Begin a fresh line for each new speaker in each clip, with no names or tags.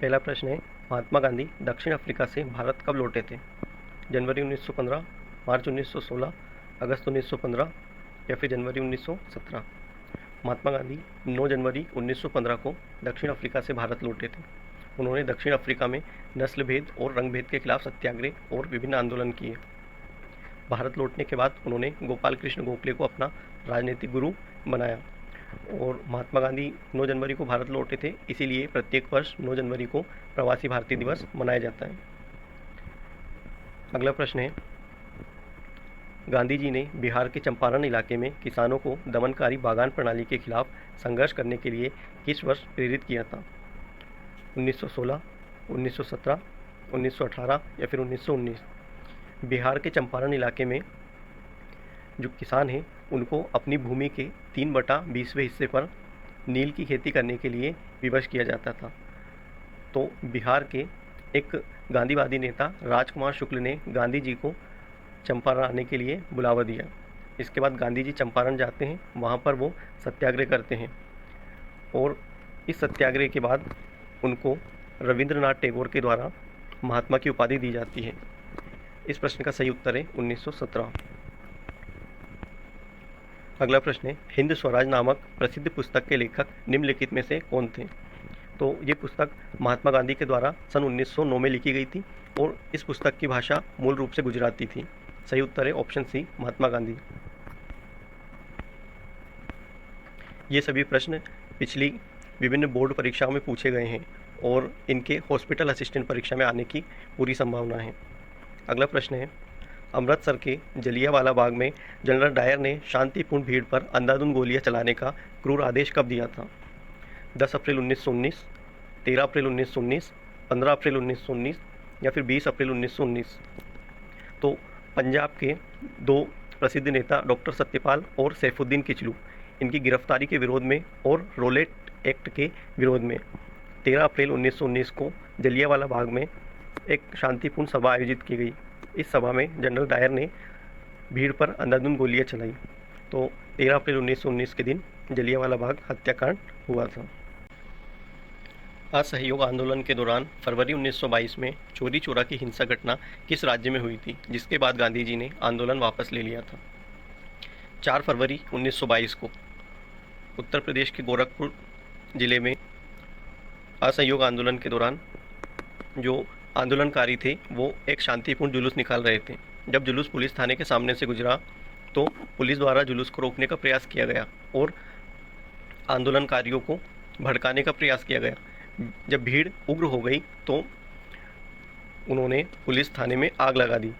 पहला प्रश्न है, महात्मा गांधी दक्षिण अफ्रीका से भारत कब लौटे थे? जनवरी 1915, मार्च 1916, अगस्त 1915 या फिर जनवरी 1917? महात्मा गांधी 9 जनवरी 1915 को दक्षिण अफ्रीका से भारत लौटे थे। उन्होंने दक्षिण अफ्रीका में नस्ल भेद और रंग भेद के खिलाफ सत्याग्रह और विभिन्न आंदोलन किए। भारत लौटने के बाद उन्होंने गोपाल कृष्ण गोखले को अपना राजनीतिक गुरु बनाया। और महात्मा गांधी 9 जनवरी को भारत लौटे थे, इसीलिए प्रत्येक वर्ष 9 जनवरी को प्रवासी भारतीय दिवस मनाया जाता है। अगला प्रश्न है, गांधी जी ने बिहार के चंपारण इलाके में किसानों को दमनकारी बागान प्रणाली के खिलाफ संघर्ष करने के लिए किस वर्ष प्रेरित किया था? 1916, 1917, 1918 या फिर 1919? बिहार के चंपारण इलाके में जो किसान हैं उनको अपनी भूमि के 3/20वें हिस्से पर नील की खेती करने के लिए विवश किया जाता था। तो बिहार के एक गांधीवादी नेता राजकुमार शुक्ल ने गांधी जी को चंपारण आने के लिए बुलावा दिया। इसके बाद गांधी जी चंपारण जाते हैं, वहाँ पर वो सत्याग्रह करते हैं और इस सत्याग्रह के बाद उनको रविंद्रनाथ टैगोर के द्वारा महात्मा की उपाधि दी जाती है। इस प्रश्न का सही उत्तर है 1917। अगला प्रश्न है, हिंद स्वराज नामक प्रसिद्ध पुस्तक के लेखक निम्नलिखित में से कौन थे? तो ये पुस्तक महात्मा गांधी के द्वारा सन 1909 में लिखी गई थी और इस पुस्तक की भाषा मूल रूप से गुजराती थी। सही उत्तर है ऑप्शन सी, महात्मा गांधी। ये सभी प्रश्न पिछली विभिन्न बोर्ड परीक्षाओं में पूछे गए हैं और इनके हॉस्पिटल असिस्टेंट परीक्षा में आने की पूरी संभावना है। अगला प्रश्न है, अमृतसर के जलियांवाला बाग में जनरल डायर ने शांतिपूर्ण भीड़ पर अंधाधुंध गोलियां चलाने का क्रूर आदेश कब दिया था? 10 अप्रैल 1919, 13 अप्रैल 1919, 15 अप्रैल 1919 या फिर 20 अप्रैल 1919? तो पंजाब के दो प्रसिद्ध नेता डॉक्टर सत्यपाल और सैफुद्दीन किचलू, इनकी गिरफ्तारी के विरोध में और रोलेट एक्ट के विरोध में 13 अप्रैल 1919 को जलियांवाला बाग में एक शांतिपूर्ण सभा आयोजित की गई। इस सभा में जनरल डायर ने भीड़ पर अंधाधुंध गोलियां चलाई। तो 13 अप्रैल 1919 के दिन जलियांवाला बाग हत्याकांड हुआ था। असहयोग आंदोलन के दौरान फरवरी 1922 में चोरी चोरा की हिंसक घटना किस राज्य में हुई थी, जिसके बाद गांधी जी ने आंदोलन वापस ले लिया था? 4 फरवरी 1922 को उत्तर प्रदेश के गोरखपुर जिले में असहयोग आंदोलन के दौरान जो आंदोलनकारी थे वो एक शांतिपूर्ण जुलूस निकाल रहे थे। जब जुलूस पुलिस थाने के सामने से गुजरा तो पुलिस द्वारा जुलूस को रोकने का प्रयास किया गया और आंदोलनकारियों को भड़काने का प्रयास किया गया। जब भीड़ उग्र हो गई तो उन्होंने पुलिस थाने में आग लगा दी।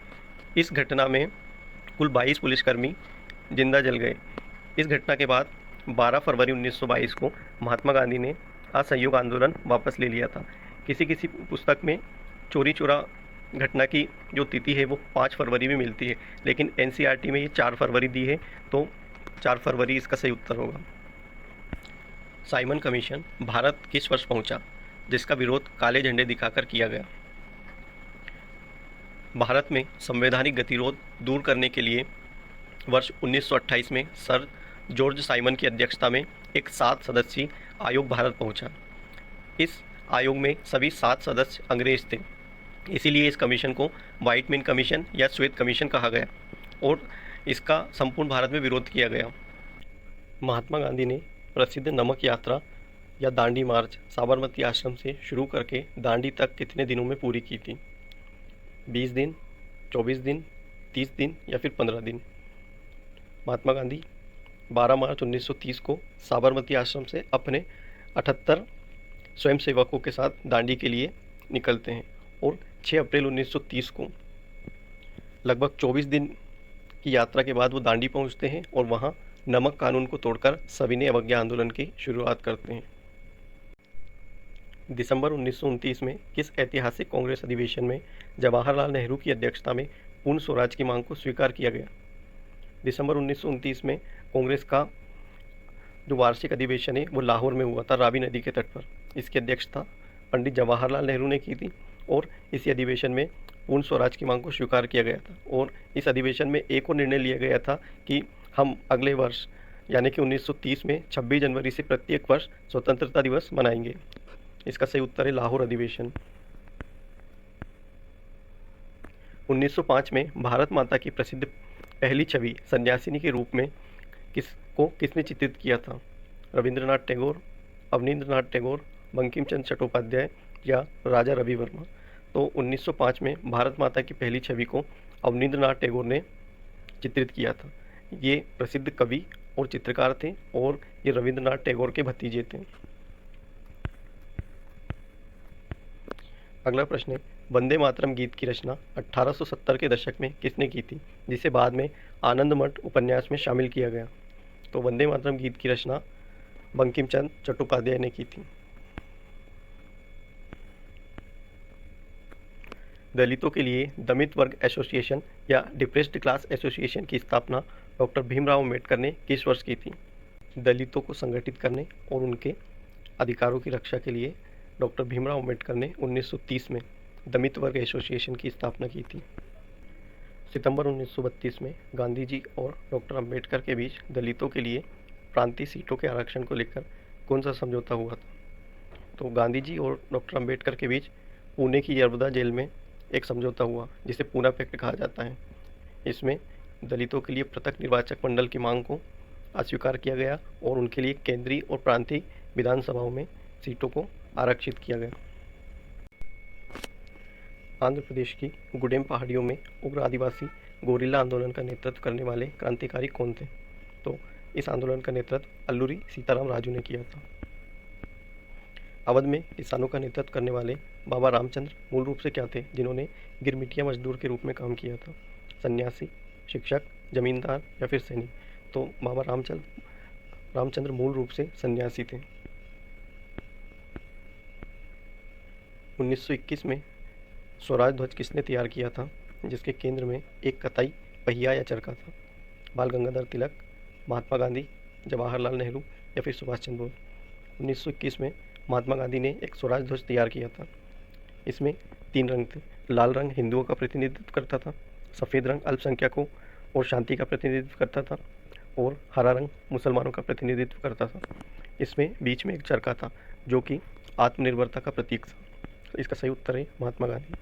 इस घटना में कुल 22 पुलिसकर्मी जिंदा जल गए। इस घटना के बाद 12 फरवरी 1922 को महात्मा गांधी ने असहयोग आंदोलन वापस ले लिया था। किसी किसी पुस्तक में चोरी चोरा घटना की जो तिथि है वो 5 फरवरी में मिलती है, लेकिन एनसीईआरटी में ये 4 फरवरी दी है, तो 4 फरवरी इसका सही उत्तर होगा। साइमन कमीशन भारत किस वर्ष पहुंचा, जिसका विरोध काले झंडे दिखाकर किया गया? भारत में संवैधानिक गतिरोध दूर करने के लिए वर्ष 1928 में सर जॉर्ज साइमन की अध्यक्षता में एक 7 सदस्यीय आयोग भारत पहुंचा। इस आयोग में सभी 7 सदस्य अंग्रेज थे, इसीलिए इस कमीशन को व्हाइट मैन कमीशन या श्वेत कमीशन कहा गया और इसका संपूर्ण भारत में विरोध किया गया। महात्मा गांधी ने प्रसिद्ध नमक यात्रा या दांडी मार्च साबरमती आश्रम से शुरू करके दांडी तक कितने दिनों में पूरी की थी? 20 दिन, 24 दिन, 30 दिन या फिर 15 दिन? महात्मा गांधी 12 मार्च 1930 को साबरमती आश्रम से अपने 78 स्वयंसेवकों के साथ दांडी के लिए निकलते हैं और 6 अप्रैल 1930 को लगभग 24 दिन की यात्रा के बाद वो दांडी पहुंचते हैं और वहां नमक कानून को तोड़कर सविनय अवज्ञा आंदोलन की शुरुआत करते हैं। दिसंबर 1929 में किस ऐतिहासिक कांग्रेस अधिवेशन में जवाहरलाल नेहरू की अध्यक्षता में पूर्ण स्वराज की मांग को स्वीकार किया गया? दिसंबर 1929 में कांग्रेस का जो वार्षिक अधिवेशन है वो लाहौर में हुआ था, रावी नदी के तट पर। इसकी अध्यक्षता पंडित जवाहरलाल नेहरू ने की थी और इसी अधिवेशन में पूर्ण स्वराज की मांग को स्वीकार किया गया था। और इस अधिवेशन में एक और निर्णय लिया गया था कि हम अगले वर्ष यानी कि 1930 में 26 जनवरी से प्रत्येक वर्ष स्वतंत्रता दिवस मनाएंगे। इसका सही उत्तर है लाहौर अधिवेशन। 1905 में भारत माता की प्रसिद्ध पहली छवि सन्यासिनी के रूप में किसने चित्रित किया था? रविंद्रनाथ टैगोर, अवनींद्रनाथ टैगोर, बंकिम चंद्र चट्टोपाध्याय या राजा रवि वर्मा? तो 1905 में भारत माता की पहली छवि को अवनींद्रनाथ टैगोर ने चित्रित किया था। ये प्रसिद्ध कवि और चित्रकार थे और ये रविंद्रनाथ टैगोर के भतीजे थे। अगला प्रश्न है, वंदे मातरम गीत की रचना 1870 के दशक में किसने की थी, जिसे बाद में आनंद मठ उपन्यास में शामिल किया गया? तो वंदे मातरम गीत की रचना बंकिम चंद्र चट्टोपाध्याय ने की थी। दलितों के लिए दलित वर्ग एसोसिएशन या डिप्रेस्ड क्लास एसोसिएशन की स्थापना डॉक्टर भीमराव अम्बेडकर ने किस वर्ष की थी? दलितों को संगठित करने और उनके अधिकारों की रक्षा के लिए डॉक्टर भीमराव अम्बेडकर ने 1930 में दलित वर्ग एसोसिएशन की स्थापना की थी। सितंबर 1932 में गांधी जी और डॉक्टर अम्बेडकर के बीच दलितों के लिए प्रांतीय सीटों के आरक्षण को लेकर कौन सा समझौता हुआ था? तो गांधी जी और डॉक्टर अम्बेडकर के बीच पुणे की यरवदा जेल में एक समझौता हुआ जिसे पूना पैक्ट कहा जाता है। इसमें दलितों के लिए पृथक निर्वाचक मंडल की मांग को अस्वीकार किया गया और उनके लिए केंद्रीय और प्रांतीय विधानसभाओं में सीटों को आरक्षित किया गया। आंध्र प्रदेश की गुडेम पहाड़ियों में उग्र आदिवासी गोरिल्ला आंदोलन का नेतृत्व करने वाले क्रांतिकारी कौन थे? तो इस आंदोलन का नेतृत्व अल्लूरी सीताराम राजू ने किया था। अवध में किसानों का नेतृत्व करने वाले बाबा रामचंद्र मूल रूप से क्या थे, जिन्होंने गिरमिटिया मजदूर के रूप में काम किया था? सन्यासी, शिक्षक, जमींदार या फिर सैनिक? तो बाबा रामचंद्र मूल रूप से सन्यासी थे। 1921 में स्वराज ध्वज किसने तैयार किया था, जिसके केंद्र में एक कताई पहिया या चरखा था? बाल गंगाधर तिलक, महात्मा गांधी, जवाहरलाल नेहरू या फिर सुभाष चंद्र बोस? 1921 में महात्मा गांधी ने एक स्वराज ध्वज तैयार किया था। इसमें 3 रंग थे। लाल रंग हिंदुओं का प्रतिनिधित्व करता था, सफ़ेद रंग अल्पसंख्यकों और शांति का प्रतिनिधित्व करता था और हरा रंग मुसलमानों का प्रतिनिधित्व करता था। इसमें बीच में एक चरखा था जो कि आत्मनिर्भरता का प्रतीक था। इसका सही उत्तर है महात्मा गांधी।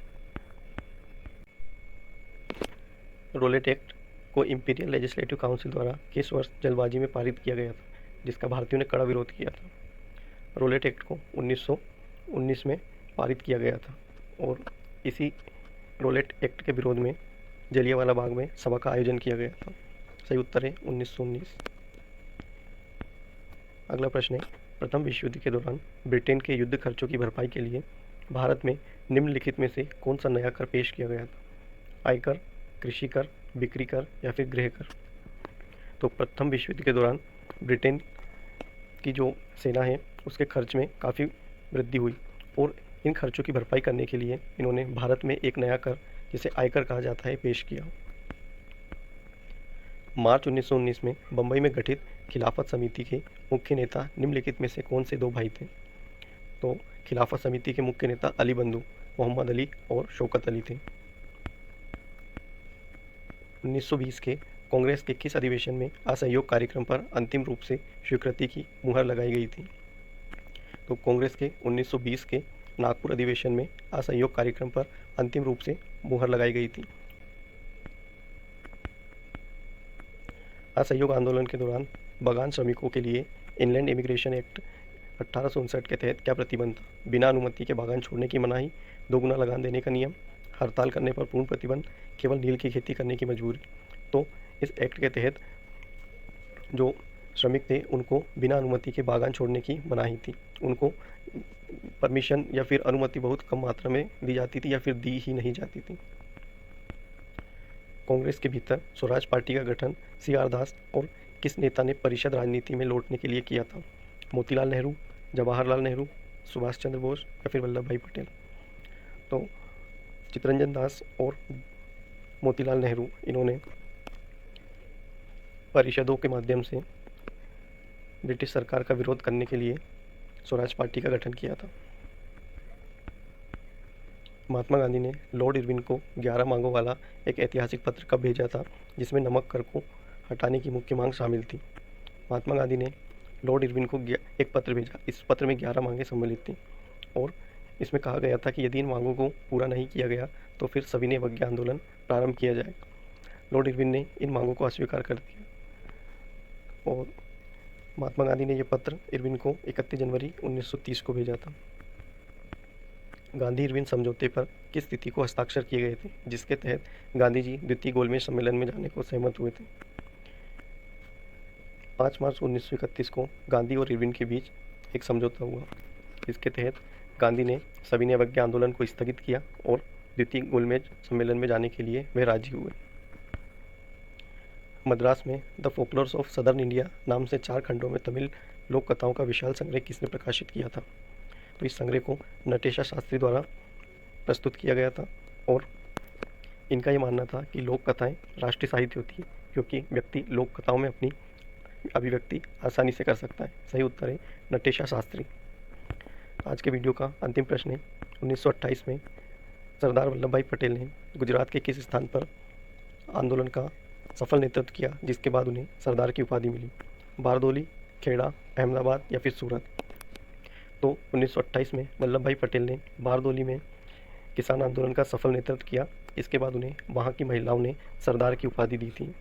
रोलेट एक्ट को इंपीरियल लेजिस्लेटिव काउंसिल द्वारा किस वर्ष जल्दबाजी में पारित किया गया था, जिसका भारतीयों ने कड़ा विरोध किया था? रोलेट एक्ट को 1919 में पारित किया गया था और इसी रोलेट एक्ट के विरोध में जलियांवाला बाग में सभा का आयोजन किया गया था। सही उत्तर है 1919। अगला प्रश्न है, प्रथम विश्व युद्ध के दौरान ब्रिटेन के युद्ध खर्चों की भरपाई के लिए भारत में निम्नलिखित में से कौन सा नया कर पेश किया गया था? आयकर, कृषि कर, बिक्री कर या फिर गृह कर? तो प्रथम विश्व युद्ध के दौरान ब्रिटेन की जो सेना है उसके खर्च में काफ़ी वृद्धि हुई और इन खर्चों की भरपाई करने के लिए इन्होंने भारत में एक नया कर, जिसे आयकर कहा जाता है, पेश किया। मार्च 1919 में बम्बई में गठित खिलाफत समिति के मुख्य नेता निम्नलिखित में से कौन से 2 भाई थे? तो खिलाफत समिति के मुख्य नेता अली बंधु, मोहम्मद अली और शौकत अली थे। 1920 के कांग्रेस के किस अधिवेशन में असहयोग कार्यक्रम पर अंतिम रूप से स्वीकृति की मुहर लगाई गई थी? तो कांग्रेस के 1920 के नागपुर अधिवेशन में असहयोग कार्यक्रम पर अंतिम रूप से मुहर लगाई गई थी। असहयोग आंदोलन के दौरान बागान श्रमिकों के लिए इनलैंड इमिग्रेशन एक्ट 1859 के तहत क्या प्रतिबंध था? बिना अनुमति के बागान छोड़ने की मनाही, दोगुना लगान देने का नियम, हड़ताल करने पर पूर्ण प्रतिबंध, केवल नील की खेती करने की मजबूरी। तो इस एक्ट के तहत जो श्रमिक थे उनको बिना अनुमति के बागान छोड़ने की मनाही थी। उनको परमिशन या फिर अनुमति बहुत कम मात्रा में दी जाती थी या फिर दी ही नहीं जाती थी। कांग्रेस के भीतर स्वराज पार्टी का गठन CR दास और किस नेता ने परिषद राजनीति में लौटने के लिए किया था? मोतीलाल नेहरू, जवाहरलाल नेहरू, सुभाष चंद्र बोस या फिर वल्लभ भाई पटेल? तो चित्तरंजन दास और मोतीलाल नेहरू इन्होंने परिषदों के माध्यम से ब्रिटिश सरकार का विरोध करने के लिए स्वराज पार्टी का गठन किया था। महात्मा गांधी ने लॉर्ड इरविन को 11 मांगों वाला एक ऐतिहासिक पत्र कब भेजा था, जिसमें नमक कर को हटाने की मुख्य मांग शामिल थी? महात्मा गांधी ने लॉर्ड इरविन को एक पत्र भेजा। इस पत्र में 11 मांगें सम्मिलित थीं। और इसमें कहा गया था कि यदि इन मांगों को पूरा नहीं किया गया तो फिर सविनय अवज्ञा आंदोलन प्रारंभ किया जाएगा। लॉर्ड इरविन ने इन मांगों को अस्वीकार कर दिया और महात्मा गांधी ने यह पत्र इरविन को 31 जनवरी 1930 को भेजा था। गांधी इरविन समझौते पर किस तिथि को हस्ताक्षर किए गए थे जिसके तहत गांधी जी द्वितीय गोलमेज सम्मेलन में जाने को सहमत हुए थे? 5 मार्च 1931 को गांधी और इरविन के बीच एक समझौता हुआ जिसके तहत गांधी ने सविनय अवज्ञा आंदोलन को स्थगित किया और द्वितीय गोलमेज सम्मेलन में जाने के लिए वे राजी हुए। मद्रास में the folklores of southern India नाम से 4 खंडों में तमिल लोक कथाओं का विशाल संग्रह किसने प्रकाशित किया था? तो इस संग्रह को नटेशा शास्त्री द्वारा प्रस्तुत किया गया था और इनका ये मानना था कि लोक कथाएँ राष्ट्रीय साहित्य होती है क्योंकि व्यक्ति लोक कथाओं में अपनी अभिव्यक्ति आसानी से कर सकता है। सही उत्तर है नटेशा शास्त्री। आज के वीडियो का अंतिम प्रश्न है 1928 में सरदार वल्लभ भाई पटेल ने गुजरात के किस स्थान पर आंदोलन का सफल नेतृत्व किया जिसके बाद उन्हें सरदार की उपाधि मिली? बारदोली, खेड़ा, अहमदाबाद या फिर सूरत? तो 1928 में वल्लभ भाई पटेल ने बारदोली में किसान आंदोलन का सफल नेतृत्व किया। इसके बाद उन्हें वहाँ की महिलाओं ने सरदार की उपाधि दी थी।